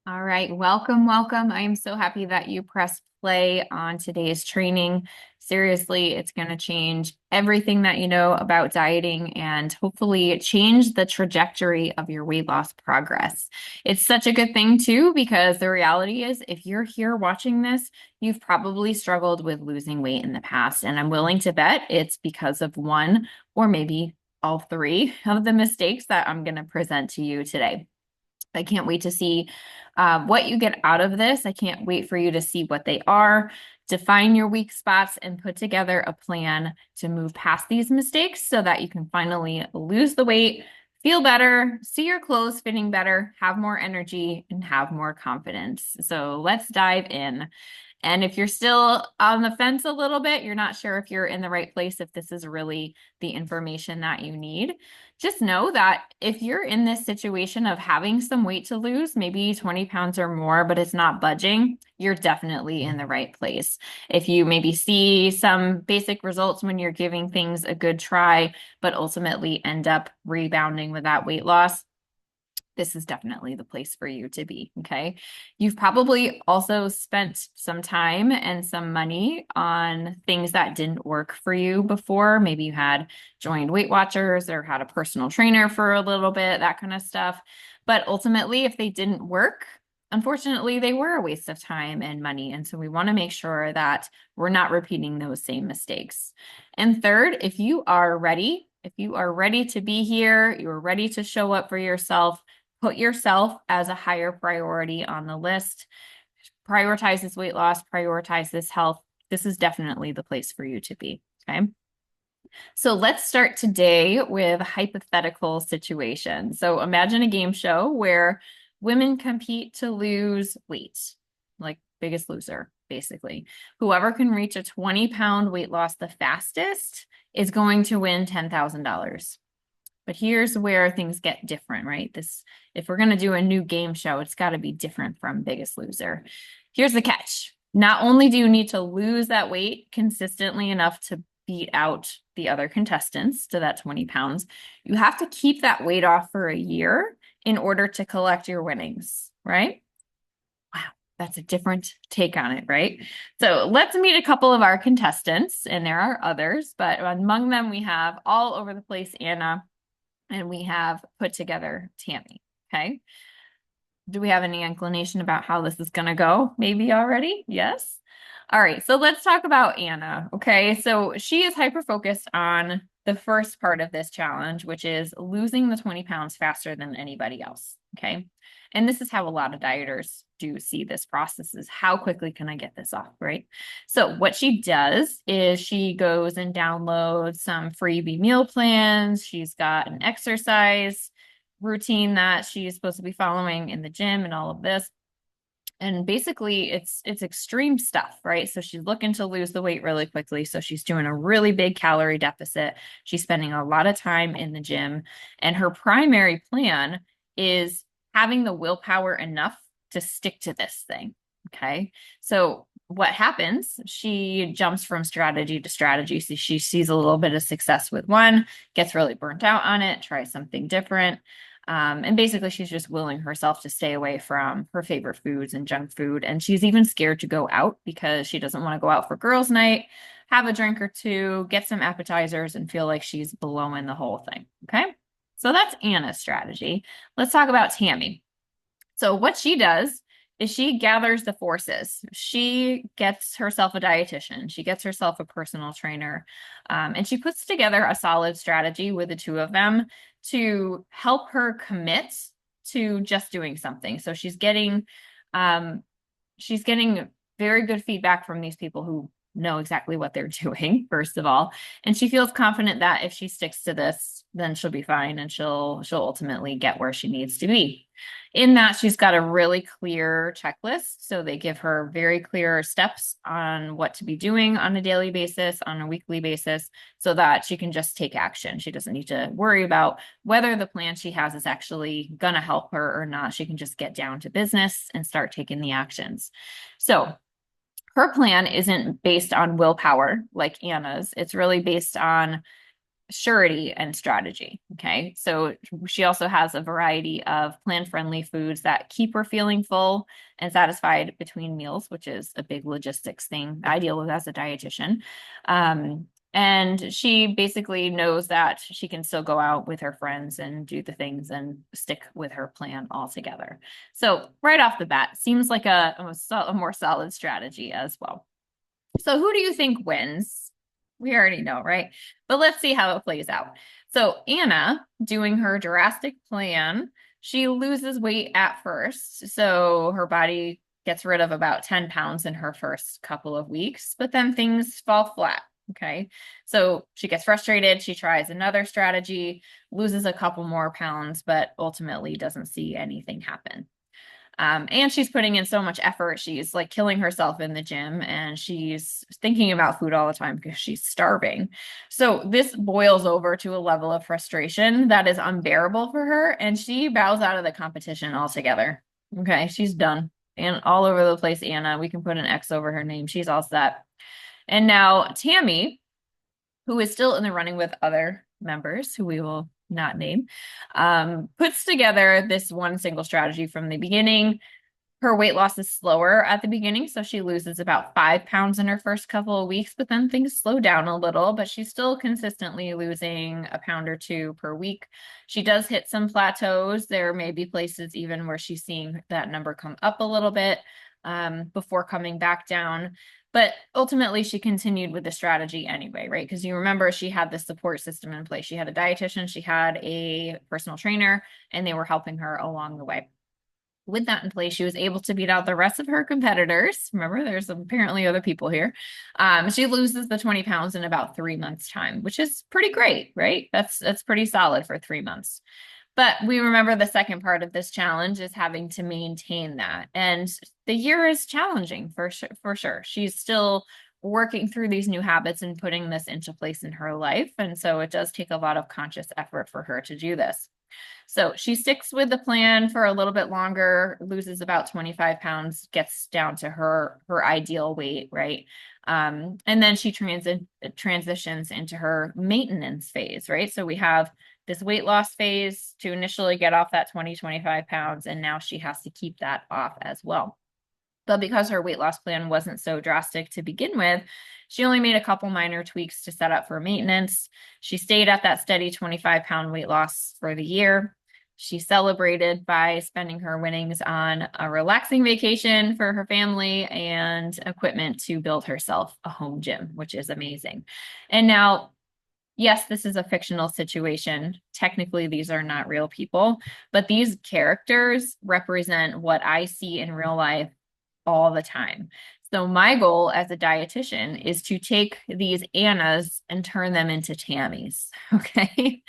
All right, welcome, welcome. I am so happy that you pressed play on today's training. Seriously, it's going to change everything that you know about dieting and hopefully change the trajectory of your weight loss progress. It's such a good thing too, because the reality is if you're here watching this, you've probably struggled with losing weight in the past. And I'm willing to bet it's because of one or maybe all three of the mistakes that I'm going to present to you today. I can't wait to see what you get out of this. I can't wait for you to see what they are, define your weak spots, and put together a plan to move past these mistakes so that you can finally lose the weight, feel better, see your clothes fitting better, have more energy, and have more confidence. So let's dive in. And if you're still on the fence a little bit, you're not sure if you're in the right place, if this is really the information that you need, just know that if you're in this situation of having some weight to lose, maybe 20 pounds or more, but it's not budging, you're definitely in the right place. If you maybe see some basic results when you're giving things a good try, but ultimately end up rebounding with that weight loss, this is definitely the place for you to be. Okay. You've probably also spent some time and some money on things that didn't work for you before. Maybe you had joined Weight Watchers or had a personal trainer for a little bit, that kind of stuff. But ultimately, if they didn't work, unfortunately, they were a waste of time and money. And so we want to make sure that we're not repeating those same mistakes. And third, if you are ready to be here, you're ready to show up for yourself, put yourself as a higher priority on the list. Prioritize this weight loss, prioritize this health. This is definitely the place for you to be. Okay. So let's start today with a hypothetical situation. So imagine a game show where women compete to lose weight, like Biggest Loser, basically. Whoever can reach a 20-pound weight loss the fastest is going to win $10,000. But here's where things get different, right? If we're going to do a new game show, it's got to be different from Biggest Loser. Here's the catch. Not only do you need to lose that weight consistently enough to beat out the other contestants to that 20 pounds, you have to keep that weight off for a year in order to collect your winnings, right? Wow, that's a different take on it, right? So let's meet a couple of our contestants, and there are others, but among them we have all over the place Anna, and we have put together Tammy. Okay. Do we have any inclination about how this is going to go? Maybe already? Yes. All right. So let's talk about Anna. Okay. So she is hyper focused on the first part of this challenge, which is losing the 20 pounds faster than anybody else. Okay. And this is how a lot of dieters do see this process, is how quickly can I get this off, right? So what she does is she goes and downloads some freebie meal plans. She's got an exercise routine that she's supposed to be following in the gym and all of this. And basically it's extreme stuff, right? So she's looking to lose the weight really quickly. So she's doing a really big calorie deficit. She's spending a lot of time in the gym. And her primary plan is having the willpower enough to stick to this thing. Okay. So what happens? She jumps from strategy to strategy. So she sees a little bit of success with one, gets really burnt out on it, tries something different. And basically, she's just willing herself to stay away from her favorite foods and junk food. And she's even scared to go out because she doesn't want to go out for girls' night, have a drink or two, get some appetizers, and feel like she's blowing the whole thing. Okay. So that's Anna's strategy. Let's talk about Tammy. So what she does is she gathers the forces. She gets herself a dietitian. She gets herself a personal trainer. And she puts together a solid strategy with the two of them to help her commit to just doing something. So she's getting very good feedback from these people who know exactly what they're doing, first of all. And she feels confident that if she sticks to this, then she'll be fine and she'll ultimately get where she needs to be. In that, she's got a really clear checklist. So they give her very clear steps on what to be doing on a daily basis, on a weekly basis, so that she can just take action. She doesn't need to worry about whether the plan she has is actually going to help her or not. She can just get down to business and start taking the actions. So her plan isn't based on willpower like Anna's. It's really based on surety and strategy. Okay. So she also has a variety of plant-friendly foods that keep her feeling full and satisfied between meals, which is a big logistics thing I deal with as a dietitian. Um, and she basically knows that she can still go out with her friends and do the things and stick with her plan altogether. So right off the bat, seems like a more solid strategy as well. So who do you think wins? We already know, right? But let's see how it plays out. So Anna, doing her drastic plan, she loses weight at first. So her body gets rid of about 10 pounds in her first couple of weeks, but then things fall flat. Okay. So she gets frustrated. She tries another strategy, loses a couple more pounds, but ultimately doesn't see anything happen. And she's putting in so much effort. She's like killing herself in the gym and she's thinking about food all the time because she's starving. So this boils over to a level of frustration that is unbearable for her. And she bows out of the competition altogether. Okay. She's done. And all over the place, Anna. We can put an X over her name. She's all set. And now Tammy, who is still in the running with other members who we will not name, puts together this one single strategy from the beginning. Her weight loss is slower at the beginning, so she loses about 5 pounds in her first couple of weeks, but then things slow down a little, but she's still consistently losing a pound or two per week. She does hit some plateaus. There may be places even where she's seeing that number come up a little bit before coming back down. But ultimately, she continued with the strategy anyway, right? Because you remember she had the support system in place. She had a dietitian, she had a personal trainer, and they were helping her along the way. With that in place, she was able to beat out the rest of her competitors. Remember, there's apparently other people here. She loses the 20 pounds in about 3 months' time, which is pretty great, right? That's pretty solid for 3 months. But we remember the second part of this challenge is having to maintain that. And the year is challenging for sure. She's still working through these new habits and putting this into place in her life. And so it does take a lot of conscious effort for her to do this. So she sticks with the plan for a little bit longer, loses about 25 pounds, gets down to her ideal weight, right? And then she transitions into her maintenance phase, right? So we have this weight loss phase to initially get off that 25 pounds, and now she has to keep that off as well. But because her weight loss plan wasn't so drastic to begin with, she only made a couple minor tweaks to set up for maintenance. She stayed at that steady 25-pound weight loss for the year. She celebrated by spending her winnings on a relaxing vacation for her family and equipment to build herself a home gym, which is amazing. And now, yes, this is a fictional situation. Technically, these are not real people, but these characters represent what I see in real life all the time. So my goal as a dietitian is to take these Annas and turn them into Tammys. Okay.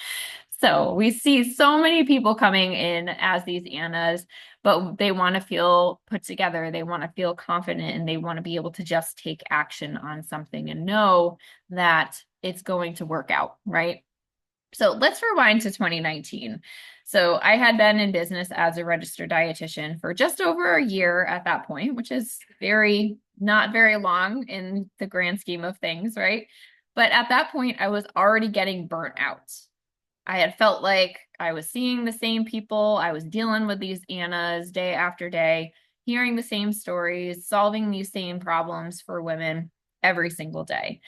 So we see so many people coming in as these Annas, but they want to feel put together. They want to feel confident and they want to be able to just take action on something and know that it's going to work out, right? So let's rewind to 2019. So I had been in business as a registered dietitian for just over a year at that point, which is not very long in the grand scheme of things, right? But at that point, I was already getting burnt out. I had felt like I was seeing the same people. I was dealing with these Annas day after day, hearing the same stories, solving these same problems for women every single day.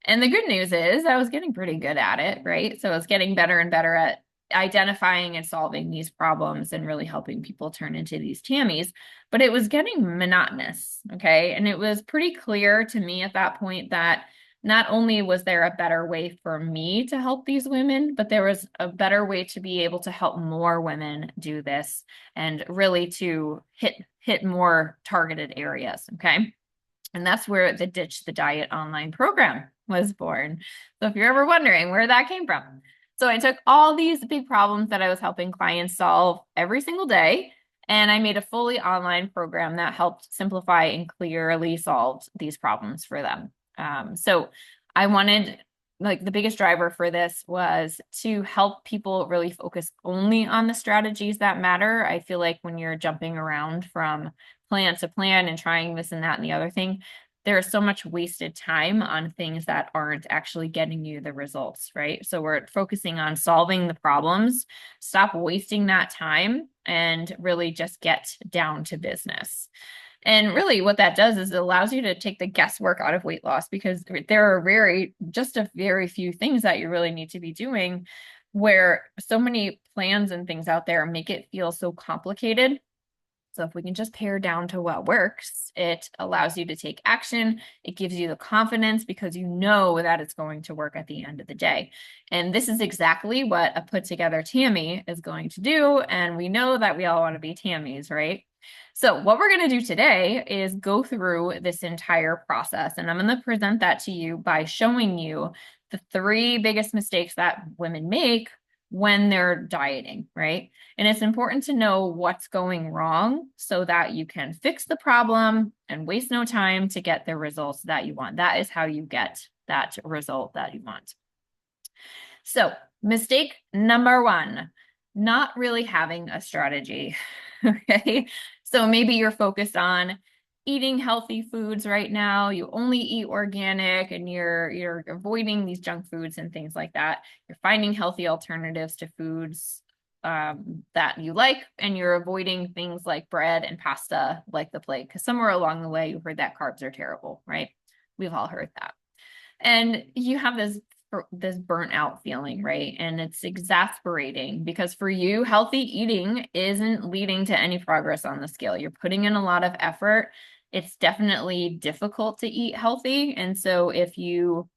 And the good news is I was getting pretty good at it, right? So I was getting better and better at identifying and solving these problems and really helping people turn into these Tammies. But it was getting monotonous, okay? And it was pretty clear to me at that point that not only was there a better way for me to help these women, but there was a better way to be able to help more women do this and really to hit more targeted areas, okay? And that's where the Ditch the Diet online program was born. So if you're ever wondering where that came from. So I took all these big problems that I was helping clients solve every single day, and I made a fully online program that helped simplify and clearly solve these problems for them. So I wanted, like, the biggest driver for this was to help people really focus only on the strategies that matter. I feel like when you're jumping around from plan to plan and trying this and that and the other thing, there is so much wasted time on things that aren't actually getting you the results, right? So we're focusing on solving the problems, stop wasting that time, and really just get down to business. And really what that does is it allows you to take the guesswork out of weight loss, because there are just a very few things that you really need to be doing, where so many plans and things out there make it feel so complicated. So if we can just pare down to what works, it allows you to take action. It gives you the confidence because you know that it's going to work at the end of the day. And this is exactly what a put together Tammy is going to do. And we know that we all want to be Tammys, right? So what we're going to do today is go through this entire process. And I'm going to present that to you by showing you the three biggest mistakes that women make when they're dieting, right? And it's important to know what's going wrong so that you can fix the problem and waste no time to get the results that you want. That is how you get that result that you want. So, mistake number one, not really having a strategy. Okay. So maybe you're focused on eating healthy foods right now. You only eat organic and you're avoiding these junk foods and things like that. You're finding healthy alternatives to foods that you like, and you're avoiding things like bread and pasta like the plague, because somewhere along the way you heard that carbs are terrible, right? We've all heard that. And you have this burnt out feeling, right? And it's exasperating because for you, healthy eating isn't leading to any progress on the scale. You're putting in a lot of effort. It's definitely difficult to eat healthy. And so if you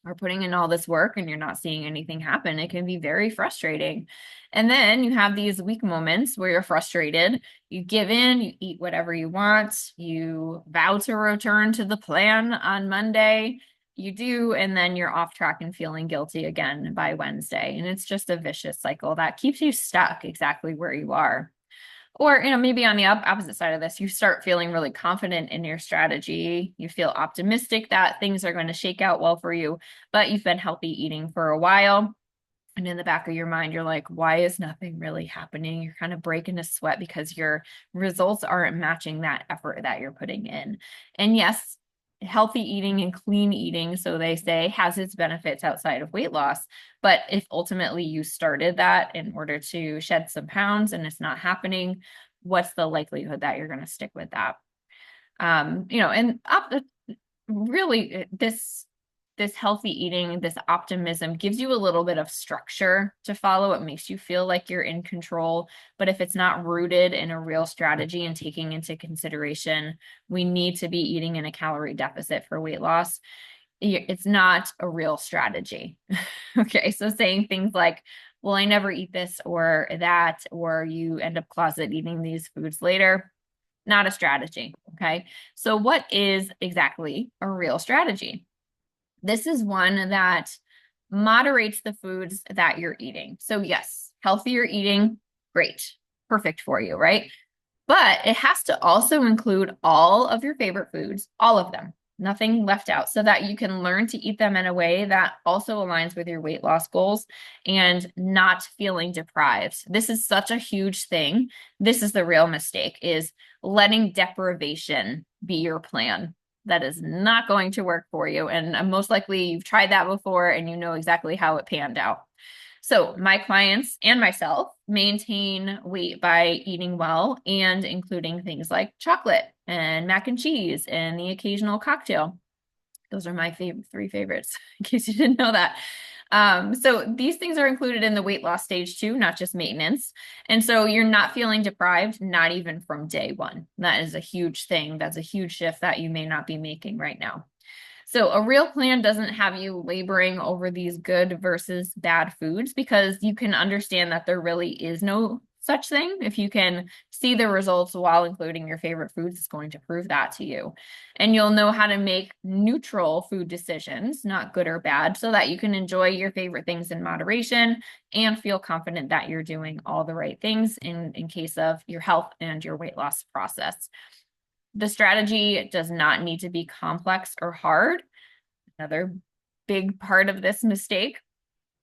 are putting in all this work and you're not seeing anything happen, it can be very frustrating. And then you have these weak moments where you're frustrated, you give in, you eat whatever you want, you vow to return to the plan on Monday, you do, and then you're off track and feeling guilty again by Wednesday. And it's just a vicious cycle that keeps you stuck exactly where you are. Or, maybe on the opposite side of this, you start feeling really confident in your strategy. You feel optimistic that things are going to shake out well for you, but you've been healthy eating for a while. And in the back of your mind, you're like, why is nothing really happening? You're kind of breaking a sweat because your results aren't matching that effort that you're putting in. And yes, healthy eating and clean eating, so they say, has its benefits outside of weight loss. But if ultimately you started that in order to shed some pounds and it's not happening, what's the likelihood that you're going to stick with that? Really, this healthy eating, this optimism gives you a little bit of structure to follow. It makes you feel like you're in control. But if it's not rooted in a real strategy and taking into consideration, we need to be eating in a calorie deficit for weight loss, it's not a real strategy. Okay. So saying things like, well, I never eat this or that, or you end up closet eating these foods later, not a strategy. Okay. So what is exactly a real strategy? This is one that moderates the foods that you're eating. So yes, healthier eating, great, perfect for you, right? But it has to also include all of your favorite foods, all of them, nothing left out, so that you can learn to eat them in a way that also aligns with your weight loss goals and not feeling deprived. This is such a huge thing. This is the real mistake, is letting deprivation be your plan. That is not going to work for you. And most likely you've tried that before and you know exactly how it panned out. So my clients and myself maintain weight by eating well and including things like chocolate and mac and cheese and the occasional cocktail. Those are my three favorites, in case you didn't know that. So these things are included in the weight loss stage too, not just maintenance. And so you're not feeling deprived, not even from day one. That is a huge thing. That's a huge shift that you may not be making right now. So a real plan doesn't have you laboring over these good versus bad foods, because you can understand that there really is no such thing. If you can see the results while including your favorite foods, it's going to prove that to you. And you'll know how to make neutral food decisions, not good or bad, so that you can enjoy your favorite things in moderation and feel confident that you're doing all the right things in case of your health and your weight loss process. The strategy does not need to be complex or hard. Another big part of this mistake.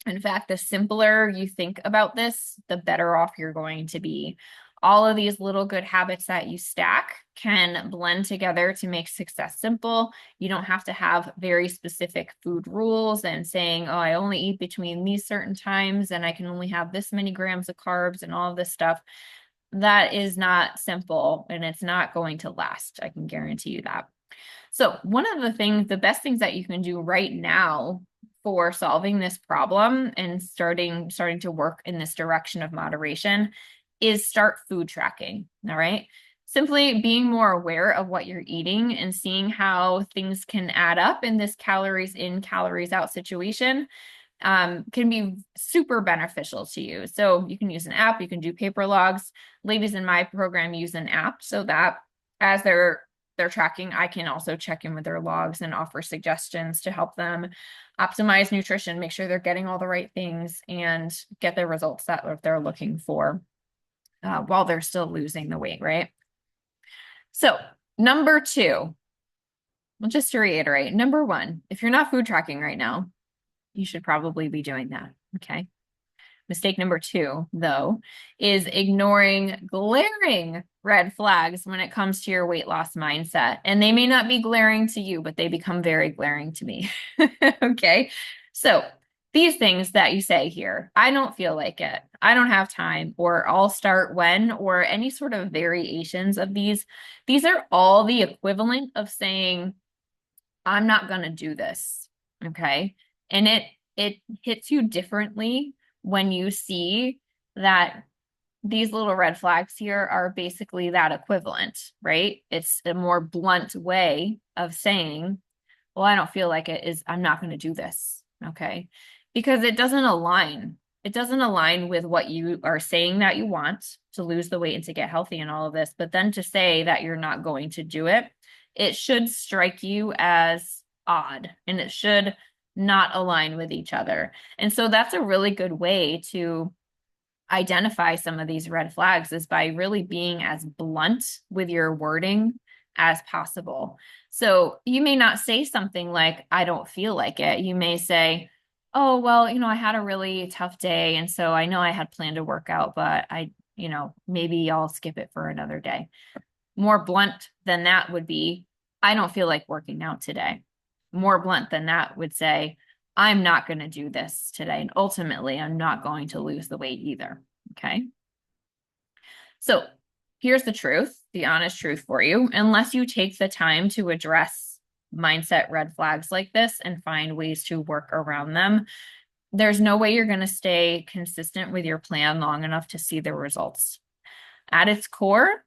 In fact, the simpler you think about this, the better off you're going to be. all of these little good habits that you stack can blend together to make success simple. You don't have to have very specific food rules and saying, oh, I only eat between these certain times and I can only have this many grams of carbs and all of this stuff. That is not simple and it's not going to last. I can guarantee you that. So one of the best things that you can do right now for solving this problem and starting to work in this direction of moderation is start food tracking. All right. Simply being more aware of what you're eating and seeing how things can add up in this calories in, calories out situation can be super beneficial to you. So you can use an app, you can do paper logs. Ladies in my program use an app so that as they're tracking, I can also check in with their logs and offer suggestions to help them optimize nutrition, make sure they're getting all the right things and get the results that they're looking for while they're still losing the weight, right? So number two, well, just to reiterate, number one, if you're not food tracking right now, you should probably be doing that, okay? Mistake number two, though, is ignoring glaring red flags when it comes to your weight loss mindset. And they may not be glaring to you, but they become very glaring to me. Okay. So these things that you say here, I don't feel like it, I don't have time, or I'll start when, or any sort of variations of these are all the equivalent of saying, I'm not going to do this. Okay. And it hits you differently when you see that these little red flags here are basically that equivalent, right? It's a more blunt way of saying, well, I don't feel like it is, I'm not going to do this. Okay. Because it doesn't align. It doesn't align with what you are saying that you want to lose the weight and to get healthy and all of this. But then to say that you're not going to do it, it should strike you as odd and it should not align with each other. And so that's a really good way to identify some of these red flags is by really being as blunt with your wording as possible. So you may not say something like, I don't feel like it. You may say, oh, well, I had a really tough day. And so I know I had planned to work out, but maybe I'll skip it for another day. More blunt than that would be, I don't feel like working out today. More blunt than that would say, I'm not going to do this today. And ultimately, I'm not going to lose the weight either. Okay. So here's the truth, the honest truth for you. Unless you take the time to address mindset red flags like this and find ways to work around them, there's no way you're going to stay consistent with your plan long enough to see the results. At its core,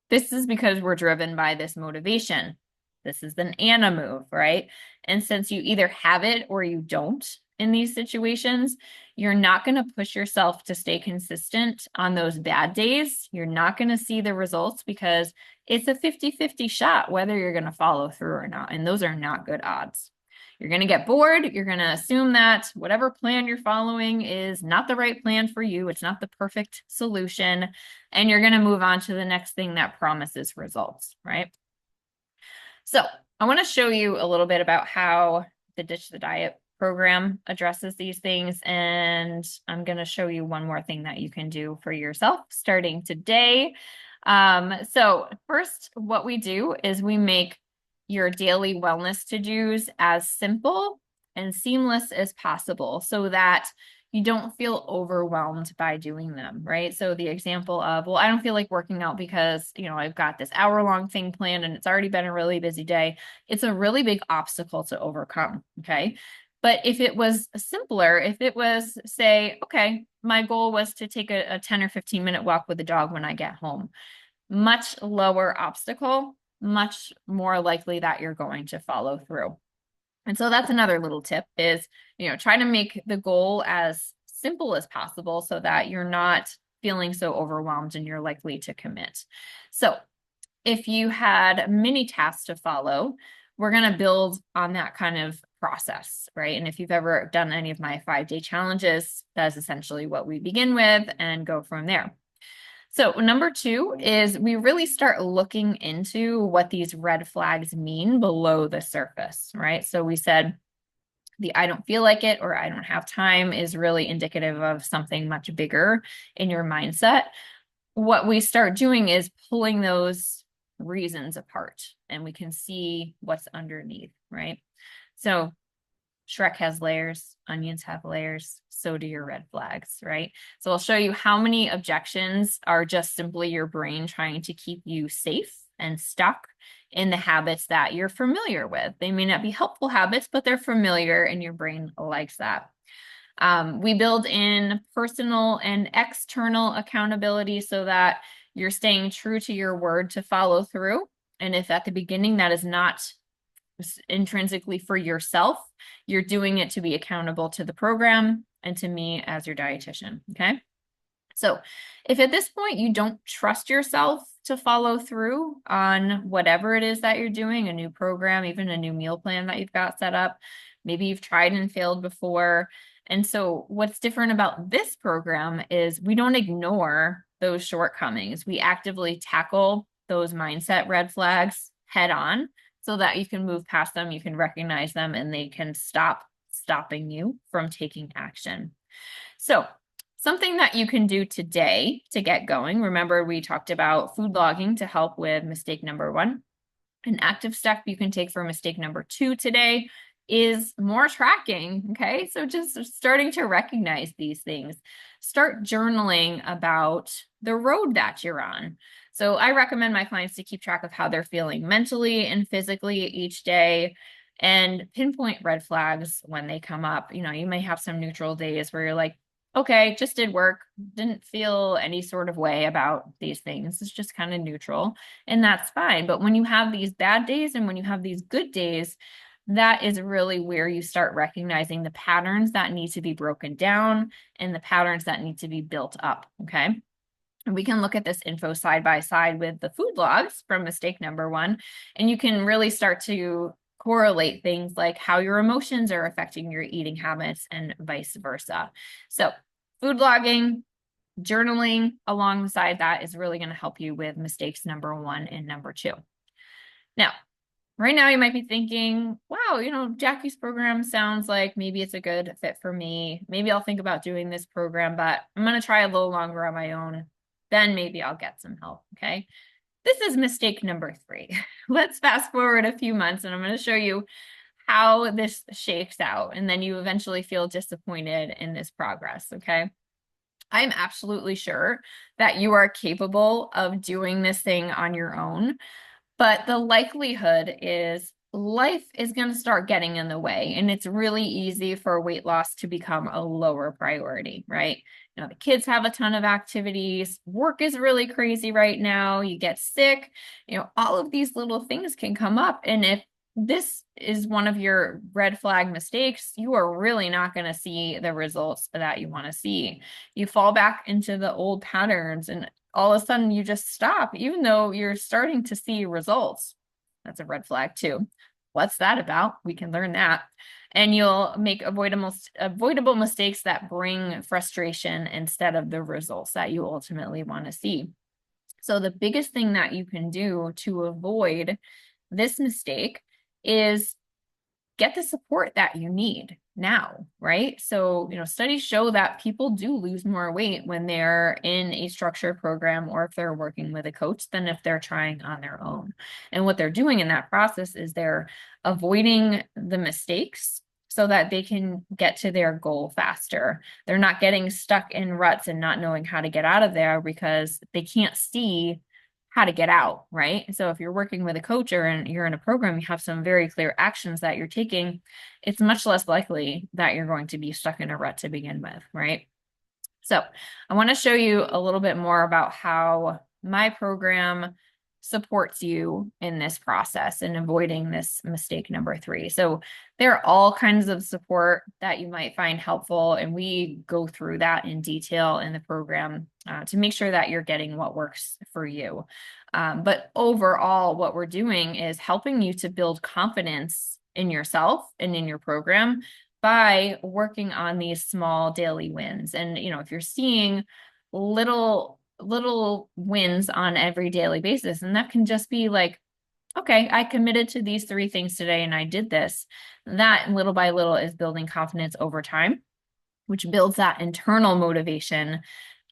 this is because we're driven by this motivation. This is an Anna move, right? And since you either have it or you don't in these situations, you're not going to push yourself to stay consistent on those bad days. You're not going to see the results because it's a 50-50 shot whether you're going to follow through or not. And those are not good odds. You're going to get bored. You're going to assume that whatever plan you're following is not the right plan for you. It's not the perfect solution. And you're going to move on to the next thing that promises results, right? So I want to show you a little bit about how the Ditch the Diet program addresses these things. And I'm going to show you one more thing that you can do for yourself starting today. So first, what we do is we make your daily wellness to-dos as simple and seamless as possible so that you don't feel overwhelmed by doing them, right? So the example of, well, I don't feel like working out because, I've got this hour-long thing planned and it's already been a really busy day. It's a really big obstacle to overcome, okay? But if it was simpler, if it was, say, okay, my goal was to take a 10 or 15-minute walk with the dog when I get home, much lower obstacle, much more likely that you're going to follow through. And so that's another little tip is, try to make the goal as simple as possible so that you're not feeling so overwhelmed and you're likely to commit. So if you had many tasks to follow, we're going to build on that kind of process, right? And if you've ever done any of my 5-day challenges, that's essentially what we begin with and go from there. So number two is we really start looking into what these red flags mean below the surface, right? So we said the I don't feel like it or I don't have time is really indicative of something much bigger in your mindset. what we start doing is pulling those reasons apart and we can see what's underneath, right? So Shrek has layers, onions have layers, so do your red flags, right? So I'll show you how many objections are just simply your brain trying to keep you safe and stuck in the habits that you're familiar with. They may not be helpful habits, but they're familiar and your brain likes that. We build in personal and external accountability so that you're staying true to your word to follow through. And if at the beginning that is not intrinsically for yourself, you're doing it to be accountable to the program and to me as your dietitian, okay? So if at this point you don't trust yourself to follow through on whatever it is that you're doing, a new program, even a new meal plan that you've got set up, maybe you've tried and failed before. And so what's different about this program is we don't ignore those shortcomings. We actively tackle those mindset red flags head on so that you can move past them, you can recognize them, and they can stop stopping you from taking action. So something that you can do today to get going. Remember, we talked about food logging to help with mistake number 1. An active step you can take for mistake number 2 today is more tracking, okay? So just starting to recognize these things. Start journaling about the road that you're on. So I recommend my clients to keep track of how they're feeling mentally and physically each day and pinpoint red flags when they come up. You know, you may have some neutral days where you're like, okay, just did work, didn't feel any sort of way about these things. It's just kind of neutral, and that's fine. But when you have these bad days and when you have these good days, that is really where you start recognizing the patterns that need to be broken down and the patterns that need to be built up, okay? And we can look at this info side by side with the food logs from mistake number 1, and you can really start to correlate things like how your emotions are affecting your eating habits and vice versa. So food logging, journaling alongside that is really going to help you with mistakes number 1 and number 2. Now, right now you might be thinking, wow, you know, Jackie's program sounds like maybe it's a good fit for me. Maybe I'll think about doing this program, but I'm going to try a little longer on my own. Then maybe I'll get some help, okay? This is mistake number 3. Let's fast forward a few months and I'm going to show you how this shakes out. And then you eventually feel disappointed in this progress, okay? I'm absolutely sure that you are capable of doing this thing on your own, but the likelihood is life is going to start getting in the way, and it's really easy for weight loss to become a lower priority, right? You know, the kids have a ton of activities, work is really crazy right now, you get sick, you know, all of these little things can come up. And if this is one of your red flag mistakes, you are really not going to see the results that you want to see. You fall back into the old patterns and all of a sudden you just stop, even though you're starting to see results. That's a red flag too. What's that about? We can learn that. And you'll make avoidable mistakes that bring frustration instead of the results that you ultimately want to see. So the biggest thing that you can do to avoid this mistake is get the support that you need now, right? So, you know, studies show that people do lose more weight when they're in a structured program or if they're working with a coach than if they're trying on their own. And what they're doing in that process is they're avoiding the mistakes so that they can get to their goal faster. They're not getting stuck in ruts and not knowing how to get out of there because they can't see how to get out, right? So if you're working with a coach or you're in a program, you have some very clear actions that you're taking, it's much less likely that you're going to be stuck in a rut to begin with, right? So I want to show you a little bit more about how my program supports you in this process and avoiding this mistake number 3. So there are all kinds of support that you might find helpful, and we go through that in detail in the program to make sure that you're getting what works for you. But overall, what we're doing is helping you to build confidence in yourself and in your program by working on these small daily wins. And, you know, if you're seeing little wins on every daily basis, and that can just be like, okay, I committed to these 3 things today and I did this. That little by little is building confidence over time, which builds that internal motivation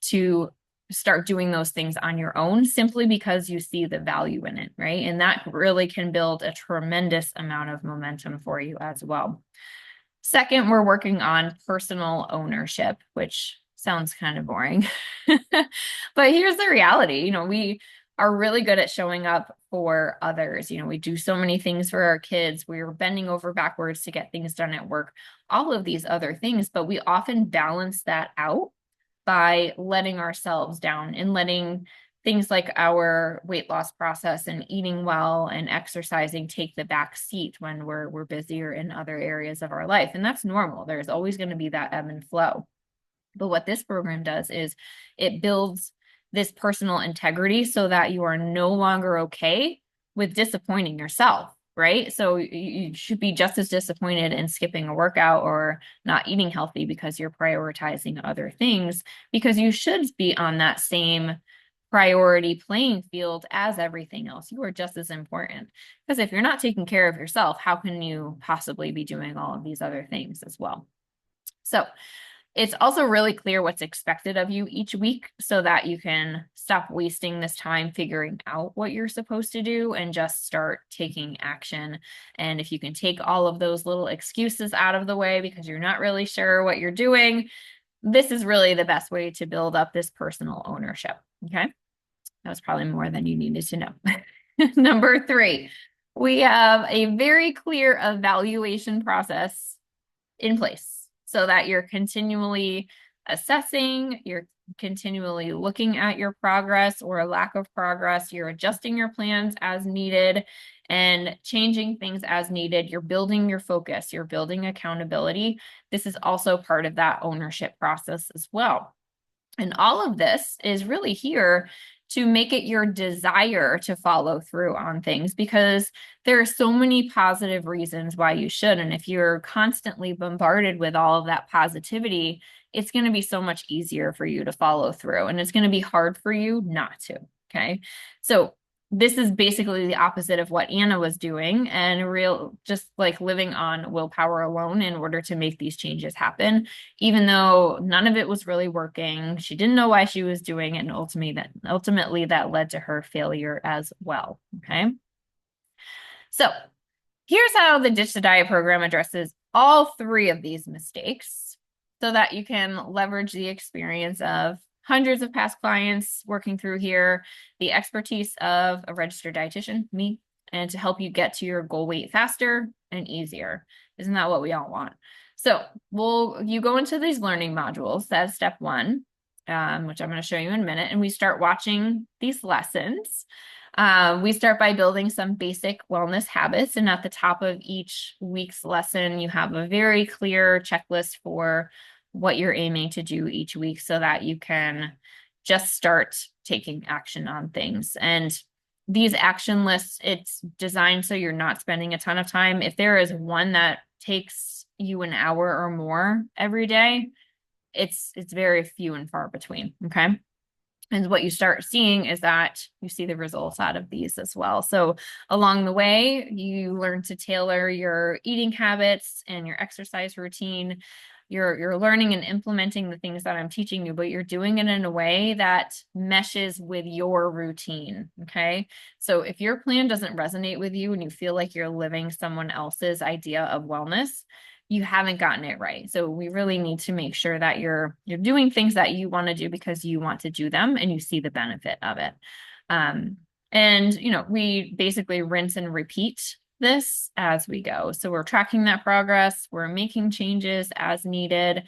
to start doing those things on your own simply because you see the value in it, right? And that really can build a tremendous amount of momentum for you as well. Second, we're working on personal ownership, which sounds kind of boring. But here's the reality, we are really good at showing up for others. We do so many things for our kids. We're bending over backwards to get things done at work, all of these other things, but we often balance that out by letting ourselves down and letting things like our weight loss process and eating well and exercising take the back seat when we're busier in other areas of our life. And that's normal. There's always going to be that ebb and flow. But what this program does is it builds this personal integrity so that you are no longer okay with disappointing yourself, right? So you should be just as disappointed in skipping a workout or not eating healthy because you're prioritizing other things, because you should be on that same priority playing field as everything else. You are just as important, because if you're not taking care of yourself, how can you possibly be doing all of these other things as well? So it's also really clear what's expected of you each week so that you can stop wasting this time figuring out what you're supposed to do and just start taking action. And if you can take all of those little excuses out of the way because you're not really sure what you're doing, this is really the best way to build up this personal ownership. Okay. That was probably more than you needed to know. Number 3, we have a very clear evaluation process in place so that you're continually assessing, you're continually looking at your progress or lack of progress, you're adjusting your plans as needed and changing things as needed. You're building your focus, you're building accountability. This is also part of that ownership process as well. And all of this is really here to make it your desire to follow through on things, because there are so many positive reasons why you should. And if you're constantly bombarded with all of that positivity, it's going to be so much easier for you to follow through, and it's going to be hard for you not to. Okay. So this is basically the opposite of what Anna was doing, and just like living on willpower alone in order to make these changes happen, even though none of it was really working. She didn't know why she was doing it, and ultimately that led to her failure as well. Okay. So here's how the Ditch the Diet program addresses all 3 of these mistakes so that you can leverage the experience of hundreds of past clients working through here, the expertise of a registered dietitian, me, and to help you get to your goal weight faster and easier. Isn't that what we all want? So you go into these learning modules. That's step 1, which I'm going to show you in a minute, and we start watching these lessons. We start by building some basic wellness habits, and at the top of each week's lesson, you have a very clear checklist for what you're aiming to do each week so that you can just start taking action on things. And these action lists, it's designed so you're not spending a ton of time. If there is one that takes you an hour or more every day, it's very few and far between. Okay. And what you start seeing is that you see the results out of these as well. So along the way, you learn to tailor your eating habits and your exercise routine. You're learning and implementing the things that I'm teaching you, but you're doing it in a way that meshes with your routine. Okay. So if your plan doesn't resonate with you and you feel like you're living someone else's idea of wellness, you haven't gotten it right. So we really need to make sure that you're doing things that you want to do because you want to do them and you see the benefit of it. And we basically rinse and repeat this as we go. So we're tracking that progress, we're making changes as needed,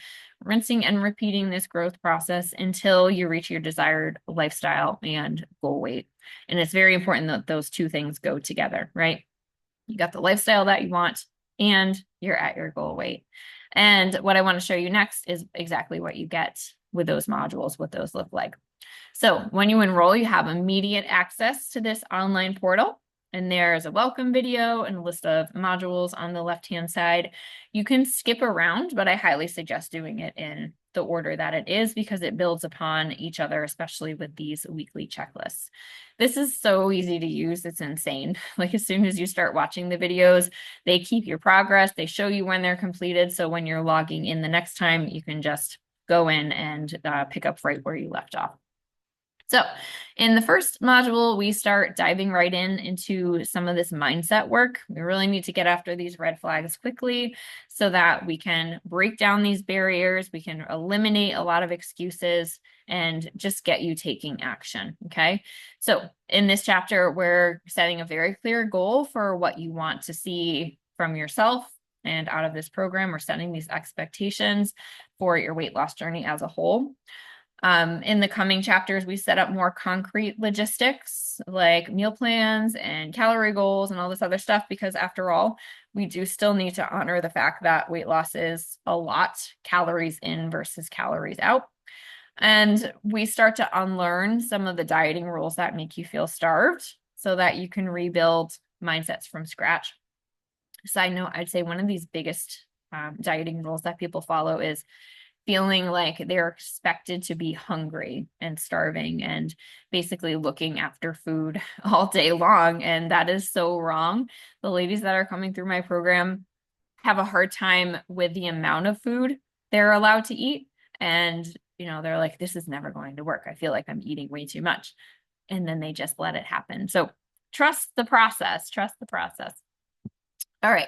rinsing and repeating this growth process until you reach your desired lifestyle and goal weight. And it's very important that those 2 things go together, right? You got the lifestyle that you want and you're at your goal weight. And what I want to show you next is exactly what you get with those modules, what those look like. So when you enroll, you have immediate access to this online portal. And there's a welcome video and a list of modules on the left-hand side. You can skip around, but I highly suggest doing it in the order that it is because it builds upon each other, especially with these weekly checklists. This is so easy to use. It's insane. Like as soon as you start watching the videos, they keep your progress. They show you when they're completed. So when you're logging in the next time, you can just go in and pick up right where you left off. So in the first module, we start diving right into some of this mindset work. We really need to get after these red flags quickly so that we can break down these barriers, we can eliminate a lot of excuses, and just get you taking action, okay? So in this chapter, we're setting a very clear goal for what you want to see from yourself and out of this program. We're setting these expectations for your weight loss journey as a whole. In the coming chapters, we set up more concrete logistics like meal plans and calorie goals and all this other stuff, because after all, we do still need to honor the fact that weight loss is a lot calories in versus calories out. And we start to unlearn some of the dieting rules that make you feel starved so that you can rebuild mindsets from scratch. Side note, I'd say one of these biggest dieting rules that people follow is feeling like they're expected to be hungry and starving and basically looking after food all day long. And that is so wrong. The ladies that are coming through my program have a hard time with the amount of food they're allowed to eat. And, they're like, this is never going to work. I feel like I'm eating way too much. And then they just let it happen. So trust the process. Trust the process. All right.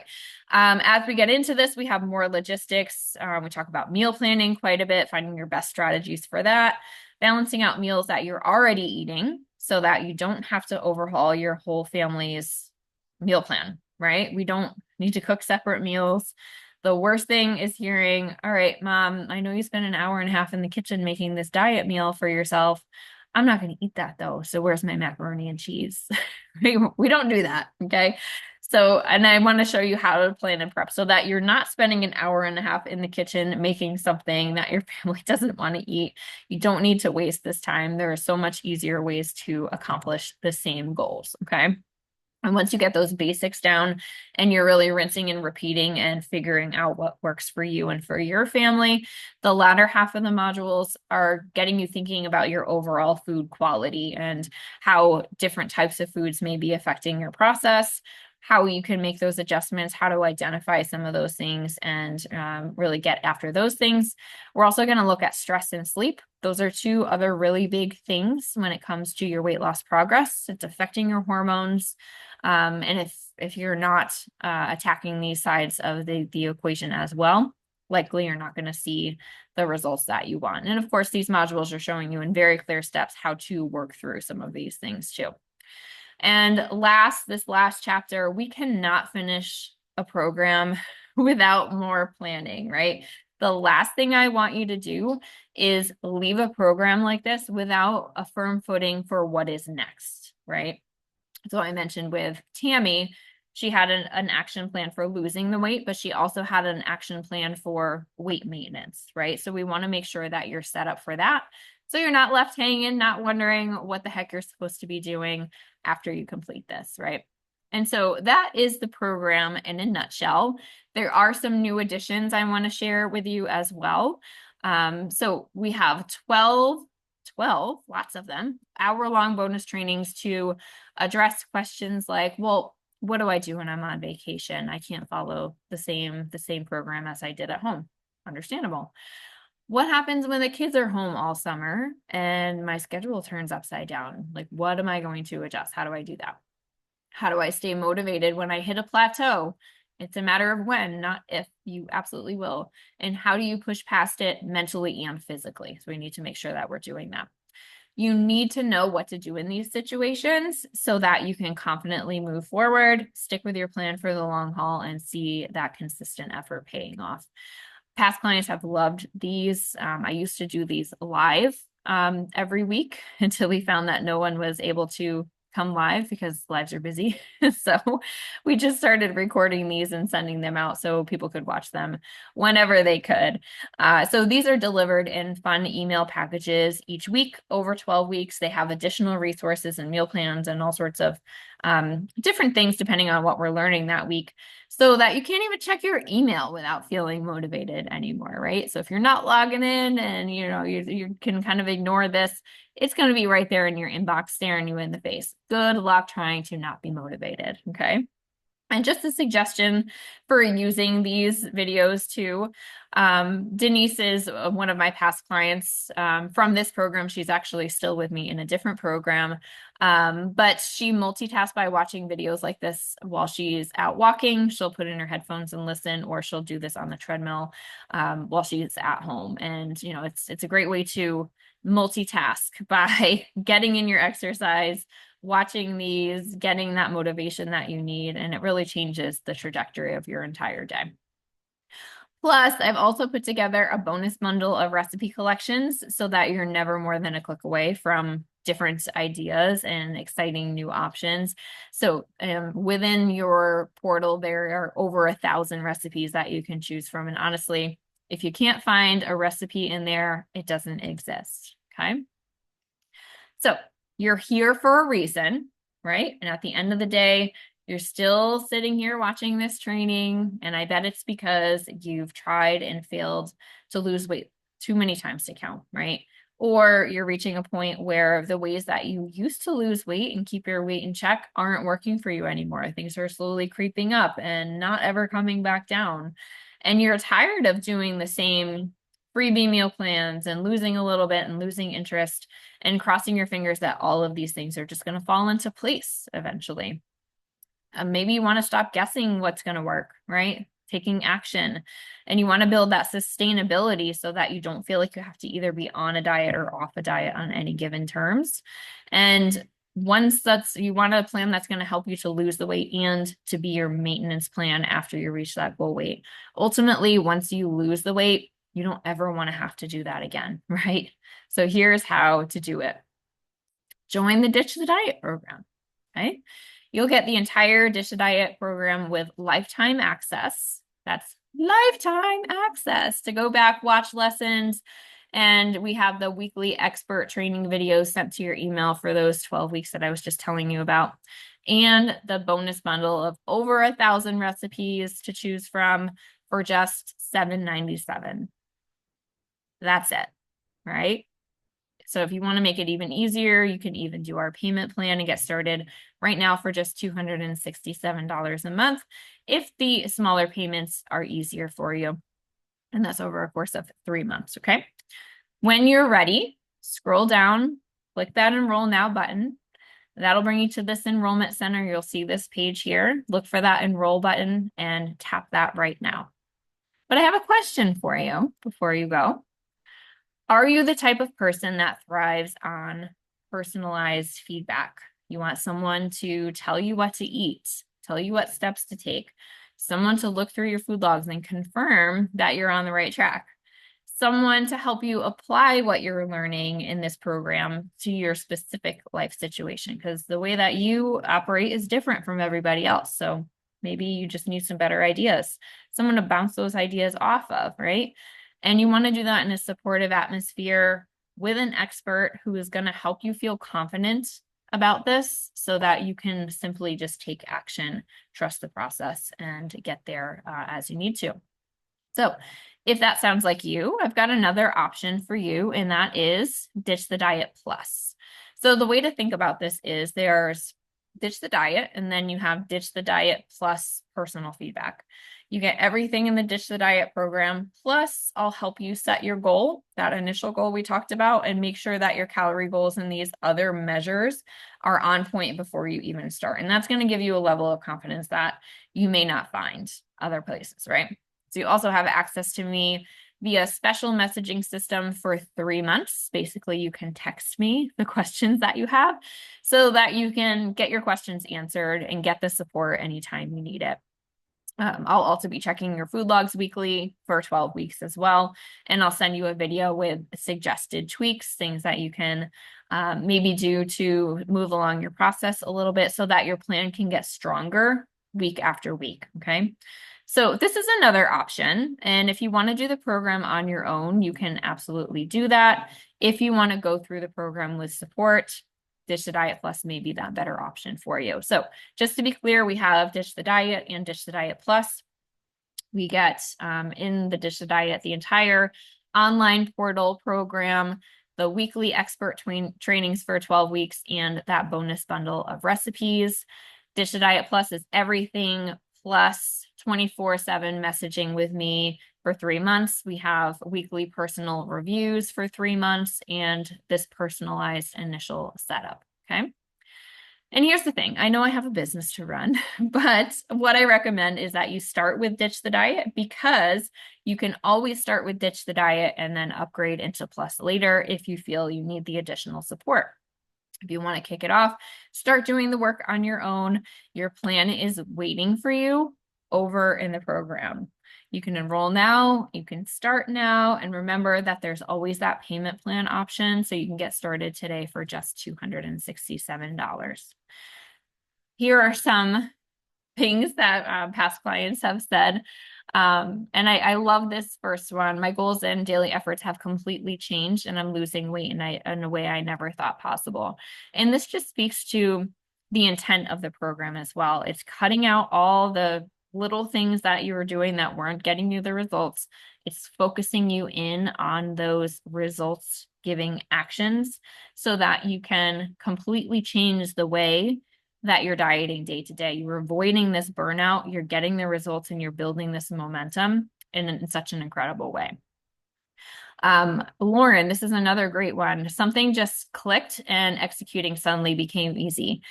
As we get into this, we have more logistics. We talk about meal planning quite a bit, finding your best strategies for that, balancing out meals that you're already eating so that you don't have to overhaul your whole family's meal plan, right? We don't need to cook separate meals. The worst thing is hearing, all right, mom, I know you spent an hour and a half in the kitchen making this diet meal for yourself. I'm not going to eat that though. So where's my macaroni and cheese? We don't do that. Okay. So, and I want to show you how to plan and prep so that you're not spending an hour and a half in the kitchen making something that your family doesn't want to eat. You don't need to waste this time. There are so much easier ways to accomplish the same goals. Okay. And once you get those basics down and you're really rinsing and repeating and figuring out what works for you and for your family, the latter half of the modules are getting you thinking about your overall food quality and how different types of foods may be affecting your process, how you can make those adjustments, how to identify some of those things and really get after those things. We're also going to look at stress and sleep. Those are two other really big things when it comes to your weight loss progress. It's affecting your hormones. And if you're not attacking these sides of the equation as well, likely you're not going to see the results that you want. And of course, these modules are showing you in very clear steps how to work through some of these things too. And this last chapter, we cannot finish a program without more planning, right? The last thing I want you to do is leave a program like this without a firm footing for what is next, right? So I mentioned with Tammy, she had an action plan for losing the weight, but she also had an action plan for weight maintenance, right? So we want to make sure that you're set up for that. So you're not left hanging, not wondering what the heck you're supposed to be doing after you complete this, right? And so that is the program in a nutshell. There are some new additions I want to share with you as well. So we have 12, lots of them, hour-long bonus trainings to address questions like, well, what do I do when I'm on vacation? I can't follow the same program as I did at home. Understandable. What happens when the kids are home all summer and my schedule turns upside down? Like, what am I going to adjust? How do I do that? How do I stay motivated when I hit a plateau? It's a matter of when, not if. You absolutely will. And how do you push past it mentally and physically? So we need to make sure that we're doing that. You need to know what to do in these situations so that you can confidently move forward, stick with your plan for the long haul, and see that consistent effort paying off. Past clients have loved these. I used to do these live every week until we found that no one was able to come live because lives are busy. So we just started recording these and sending them out so people could watch them whenever they could. So these are delivered in fun email packages each week over 12 weeks. They have additional resources and meal plans and all sorts of different things depending on what we're learning that week, so that you can't even check your email without feeling motivated anymore, right? So if you're not logging in and you can kind of ignore this, it's going to be right there in your inbox staring you in the face. Good luck trying to not be motivated, okay? And just a suggestion for using these videos too. Denise is one of my past clients from this program. She's actually still with me in a different program. But she multitasks by watching videos like this while she's out walking. She'll put in her headphones and listen, or she'll do this on the treadmill while she's at home. And, you know, it's a great way to multitask by getting in your exercise, watching these, getting that motivation that you need, and it really changes the trajectory of your entire day. Plus, I've also put together a bonus bundle of recipe collections so that you're never more than a click away from different ideas and exciting new options. So within your portal, there are over 1,000 recipes that you can choose from. And honestly, if you can't find a recipe in there, it doesn't exist. Okay. So you're here for a reason, right? And at the end of the day, you're still sitting here watching this training, and I bet it's because you've tried and failed to lose weight too many times to count, right? Or you're reaching a point where the ways that you used to lose weight and keep your weight in check aren't working for you anymore. Things are slowly creeping up and not ever coming back down. And you're tired of doing the same freebie meal plans and losing a little bit and losing interest and crossing your fingers that all of these things are just going to fall into place eventually. Maybe you want to stop guessing what's going to work, right? Taking action. And you want to build that sustainability so that you don't feel like you have to either be on a diet or off a diet on any given terms. And once you want a plan that's going to help you to lose the weight and to be your maintenance plan after you reach that goal weight. Ultimately, once you lose the weight, you don't ever want to have to do that again, right? So here's how to do it. Join the Ditch the Diet program, okay? You'll get the entire Ditch the Diet program with lifetime access. That's lifetime access to go back, watch lessons, and we have the weekly expert training videos sent to your email for those 12 weeks that I was just telling you about, and the bonus bundle of over 1,000 recipes to choose from for just $7.97. That's it, right? So if you want to make it even easier, you can even do our payment plan and get started right now for just $267 a month if the smaller payments are easier for you. And that's over a course of 3 months, okay? When you're ready, scroll down, click that Enroll Now button. That'll bring you to this enrollment center. You'll see this page here. Look for that Enroll button and tap that right now. But I have a question for you before you go. Are you the type of person that thrives on personalized feedback? You want someone to tell you what to eat, tell you what steps to take, someone to look through your food logs and confirm that you're on the right track, someone to help you apply what you're learning in this program to your specific life situation, because the way that you operate is different from everybody else. So maybe you just need some better ideas, someone to bounce those ideas off of, right? And you want to do that in a supportive atmosphere with an expert who is going to help you feel confident about this so that you can simply just take action, trust the process, and get there as you need to. So if that sounds like you, I've got another option for you, and that is Ditch the Diet Plus. So the way to think about this is there's Ditch the Diet, and then you have Ditch the Diet Plus personal feedback. You get everything in the Ditch the Diet program, plus I'll help you set your goal, that initial goal we talked about, and make sure that your calorie goals and these other measures are on point before you even start. And that's going to give you a level of confidence that you may not find other places, right? So you also have access to me via special messaging system for 3 months. Basically, you can text me the questions that you have so that you can get your questions answered and get the support anytime you need it. I'll also be checking your food logs weekly for 12 weeks as well. And I'll send you a video with suggested tweaks, things that you can maybe do to move along your process a little bit so that your plan can get stronger week after week, okay? So this is another option. And if you want to do the program on your own, you can absolutely do that. If you want to go through the program with support, Ditch the Diet Plus may be that better option for you. So just to be clear, we have Ditch the Diet and Ditch the Diet Plus. We get in the Ditch the Diet the entire online portal program, the weekly expert trainings for 12 weeks, and that bonus bundle of recipes. Ditch the Diet Plus is everything plus 24/7 messaging with me for 3 months. We have weekly personal reviews for 3 months and this personalized initial setup. Okay. And here's the thing, I know I have a business to run, but what I recommend is that you start with Ditch the Diet because you can always start with Ditch the Diet and then upgrade into Plus later if you feel you need the additional support. If you want to kick it off, start doing the work on your own. Your plan is waiting for you over in the program. You can enroll now, you can start now, and remember that there's always that payment plan option, so you can get started today for just $267. Here are some things that past clients have said. And I love this first one. My goals and daily efforts have completely changed, and I'm losing weight in a way I never thought possible. And this just speaks to the intent of the program as well. It's cutting out all the little things that you were doing that weren't getting you the results. It's focusing you in on those results giving actions so that you can completely change the way that you're dieting day to day. You're avoiding this burnout, you're getting the results, and you're building this momentum in such an incredible way. Lauren, this is another great one. Something just clicked and executing suddenly became easy.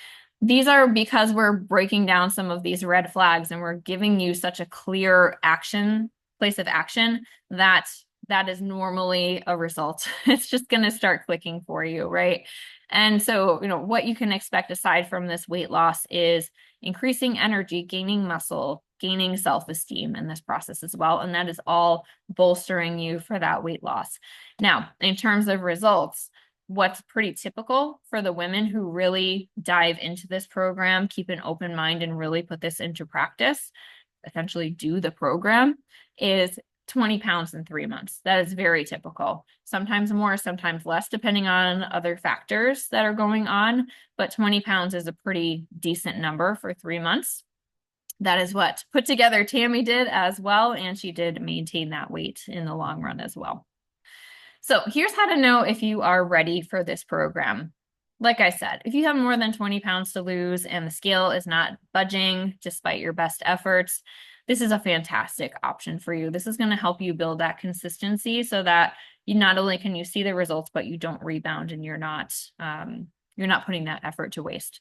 These are because we're breaking down some of these red flags and we're giving you such a clear place of action that is normally a result. It's just going to start clicking for you, right? And so, what you can expect aside from this weight loss is increasing energy, gaining muscle, gaining self-esteem in this process as well. And that is all bolstering you for that weight loss. Now, in terms of results, what's pretty typical for the women who really dive into this program, keep an open mind and really put this into practice, essentially do the program, is 20 pounds in 3 months. That is very typical. Sometimes more, sometimes less, depending on other factors that are going on. But 20 pounds is a pretty decent number for 3 months. That is what put together Tammy did as well. And she did maintain that weight in the long run as well. So here's how to know if you are ready for this program. Like I said, if you have more than 20 pounds to lose and the scale is not budging despite your best efforts, this is a fantastic option for you. This is going to help you build that consistency so that you not only can you see the results, but you don't rebound and you're not putting that effort to waste.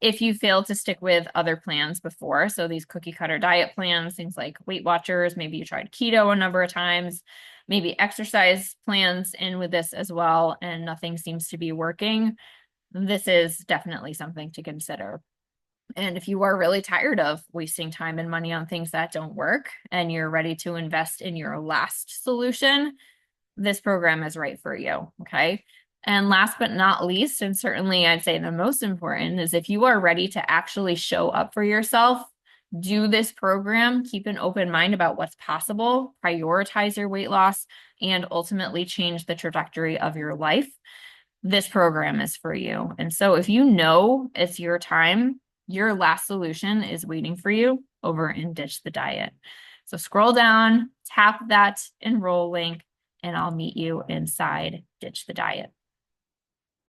If you fail to stick with other plans before, so these cookie cutter diet plans, things like Weight Watchers, maybe you tried keto a number of times, maybe exercise plans in with this as well, and nothing seems to be working, this is definitely something to consider. And if you are really tired of wasting time and money on things that don't work and you're ready to invest in your last solution, this program is right for you, okay? And last but not least, and certainly I'd say the most important, is if you are ready to actually show up for yourself, do this program, keep an open mind about what's possible, prioritize your weight loss, and ultimately change the trajectory of your life, this program is for you. And so if you know it's your time, your last solution is waiting for you over in Ditch the Diet. So scroll down, tap that enroll link, and I'll meet you inside Ditch the Diet.